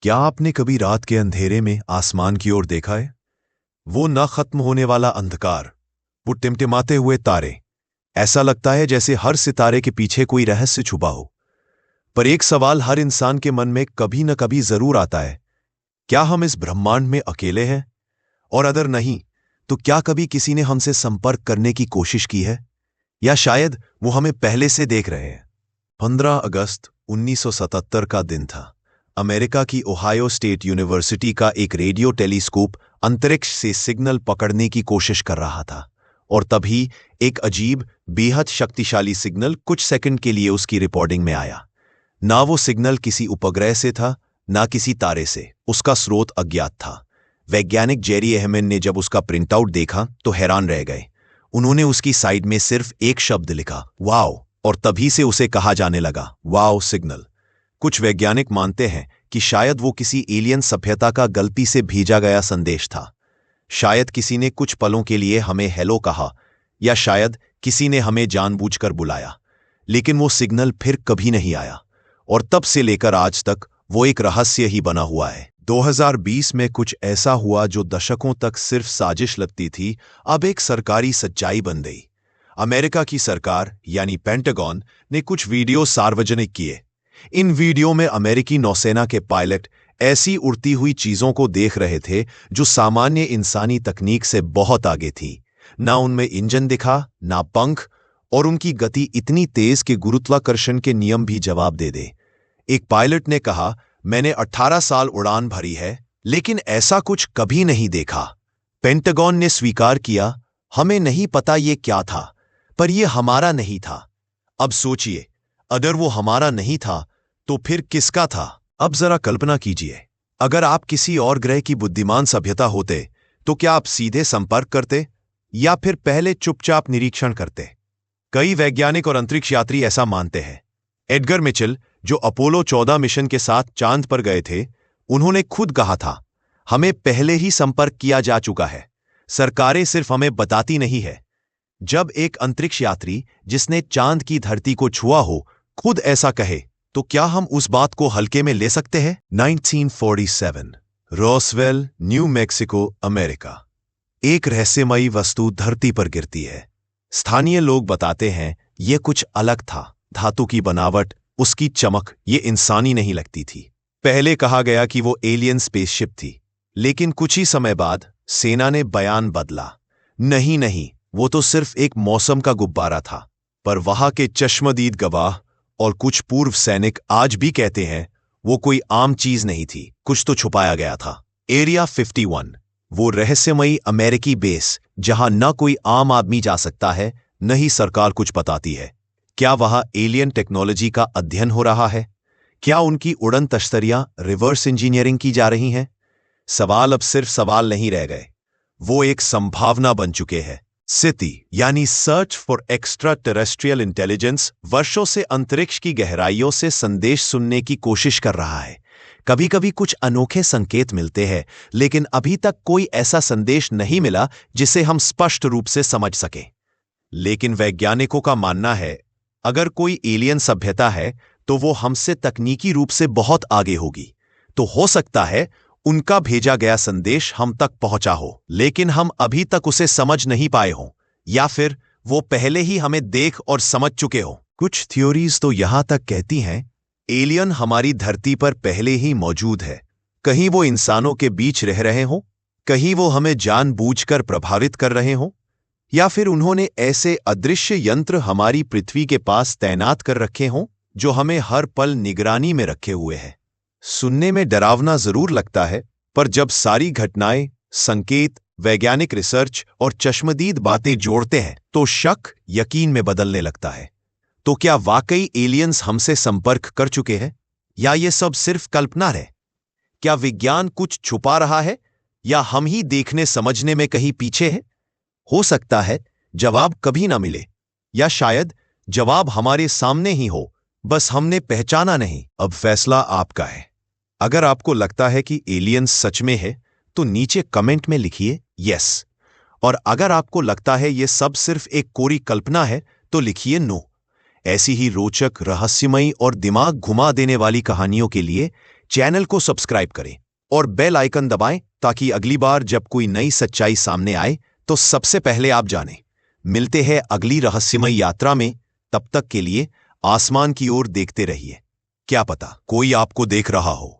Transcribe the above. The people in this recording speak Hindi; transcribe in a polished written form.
क्या आपने कभी रात के अंधेरे में आसमान की ओर देखा है? वो न खत्म होने वाला अंधकार, वो टिमटिमाते हुए तारे। ऐसा लगता है जैसे हर सितारे के पीछे कोई रहस्य छुपा हो। पर एक सवाल हर इंसान के मन में कभी न कभी जरूर आता है, क्या हम इस ब्रह्मांड में अकेले हैं? और अगर नहीं, तो क्या कभी किसी ने हमसे संपर्क करने की कोशिश की है? या शायद वो हमें पहले से देख रहे हैं। 15 अगस्त 1977 का दिन था। अमेरिका की ओहायो स्टेट यूनिवर्सिटी का एक रेडियो टेलीस्कोप अंतरिक्ष से सिग्नल पकड़ने की कोशिश कर रहा था, और तभी एक अजीब, बेहद शक्तिशाली सिग्नल कुछ सेकंड के लिए उसकी रिकॉर्डिंग में आया। ना वो सिग्नल किसी उपग्रह से था, ना किसी तारे से। उसका स्रोत अज्ञात था। वैज्ञानिक जेरी अहमन ने जब उसका प्रिंटआउट देखा तो हैरान रह गए। उन्होंने उसकी साइड में सिर्फ एक शब्द लिखा, वाओ, और तभी से उसे कहा जाने लगा वाओ सिग्नल। कुछ वैज्ञानिक मानते हैं कि शायद वो किसी एलियन सभ्यता का गलती से भेजा गया संदेश था। शायद किसी ने कुछ पलों के लिए हमें हेलो कहा, या शायद किसी ने हमें जानबूझकर बुलाया। लेकिन वो सिग्नल फिर कभी नहीं आया, और तब से लेकर आज तक वो एक रहस्य ही बना हुआ है। 2020 में कुछ ऐसा हुआ जो दशकों तक सिर्फ साजिश लगती थी, अब एक सरकारी सच्चाई बन गई। अमेरिका की सरकार यानी पेंटागन ने कुछ वीडियो सार्वजनिक किए। इन वीडियो में अमेरिकी नौसेना के पायलट ऐसी उड़ती हुई चीजों को देख रहे थे जो सामान्य इंसानी तकनीक से बहुत आगे थी। ना उनमें इंजन दिखा, ना पंख, और उनकी गति इतनी तेज कि गुरुत्वाकर्षण के नियम भी जवाब दे दे। एक पायलट ने कहा, मैंने 18 साल उड़ान भरी है, लेकिन ऐसा कुछ कभी नहीं देखा। पेंटागन ने स्वीकार किया, हमें नहीं पता ये क्या था, पर यह हमारा नहीं था। अब सोचिए, अगर वो हमारा नहीं था तो फिर किसका था? अब जरा कल्पना कीजिए, अगर आप किसी और ग्रह की बुद्धिमान सभ्यता होते तो क्या आप सीधे संपर्क करते, या फिर पहले चुपचाप निरीक्षण करते? कई वैज्ञानिक और अंतरिक्ष यात्री ऐसा मानते हैं। एडगर मिचेल, जो अपोलो 14 मिशन के साथ चांद पर गए थे, उन्होंने खुद कहा था, हमें पहले ही संपर्क किया जा चुका है, सरकारें सिर्फ हमें बताती नहीं है। जब एक अंतरिक्ष यात्री जिसने चांद की धरती को छुआ हो खुद ऐसा कहे, तो क्या हम उस बात को हल्के में ले सकते हैं? 1947, रॉसवेल, न्यू मैक्सिको, अमेरिका। एक रहस्यमयी वस्तु धरती पर गिरती है। स्थानीय लोग बताते हैं यह कुछ अलग था। धातु की बनावट, उसकी चमक, ये इंसानी नहीं लगती थी। पहले कहा गया कि वो एलियन स्पेसशिप थी, लेकिन कुछ ही समय बाद सेना ने बयान बदला। नहीं, वो तो सिर्फ एक मौसम का गुब्बारा था। पर वहां के चश्मदीद गवाह और कुछ पूर्व सैनिक आज भी कहते हैं वो कोई आम चीज नहीं थी, कुछ तो छुपाया गया था। एरिया 51, वो रहस्यमयी अमेरिकी बेस जहां न कोई आम आदमी जा सकता है, न ही सरकार कुछ बताती है। क्या वहां एलियन टेक्नोलॉजी का अध्ययन हो रहा है? क्या उनकी उड़न तश्तरियां रिवर्स इंजीनियरिंग की जा रही हैं? सवाल अब सिर्फ सवाल नहीं रह गए, वो एक संभावना बन चुके हैं। सिटी यानी search for extra terrestrial intelligence वर्षों से अंतरिक्ष की गहराइयों से संदेश सुनने की कोशिश कर रहा है। कभी कभी कुछ अनोखे संकेत मिलते हैं, लेकिन अभी तक कोई ऐसा संदेश नहीं मिला जिसे हम स्पष्ट रूप से समझ सकें। लेकिन वैज्ञानिकों का मानना है, अगर कोई एलियन सभ्यता है तो वो हमसे तकनीकी रूप से बहुत आगे होगी। तो हो सकता है उनका भेजा गया संदेश हम तक पहुंचा हो, लेकिन हम अभी तक उसे समझ नहीं पाए हों, या फिर वो पहले ही हमें देख और समझ चुके हों। कुछ थ्योरीज तो यहां तक कहती हैं एलियन हमारी धरती पर पहले ही मौजूद है। कहीं वो इंसानों के बीच रह रहे हों, कहीं वो हमें जानबूझकर प्रभावित कर रहे हों, या फिर उन्होंने ऐसे अदृश्य यंत्र हमारी पृथ्वी के पास तैनात कर रखे हों जो हमें हर पल निगरानी में रखे हुए हैं। सुनने में डरावना जरूर लगता है, पर जब सारी घटनाएं, संकेत, वैज्ञानिक रिसर्च और चश्मदीद बातें जोड़ते हैं तो शक यकीन में बदलने लगता है। तो क्या वाकई एलियंस हमसे संपर्क कर चुके हैं, या ये सब सिर्फ कल्पना है? क्या विज्ञान कुछ छुपा रहा है, या हम ही देखने समझने में कहीं पीछे हैं? हो सकता है जवाब कभी ना मिले, या शायद जवाब हमारे सामने ही हो, बस हमने पहचाना नहीं। अब फैसला आपका है। अगर आपको लगता है कि एलियंस सच में है तो नीचे कमेंट में लिखिए यस, और अगर आपको लगता है यह सब सिर्फ एक कोरी कल्पना है तो लिखिए नो। ऐसी ही रोचक, रहस्यमयी और दिमाग घुमा देने वाली कहानियों के लिए चैनल को सब्सक्राइब करें और बेल आइकन दबाएं ताकि अगली बार जब कोई नई सच्चाई सामने आए तो सबसे पहले आप जानें। मिलते हैं अगली रहस्यमय यात्रा में। तब तक के लिए आसमान की ओर देखते रहिए। क्या पता कोई आपको देख रहा हो।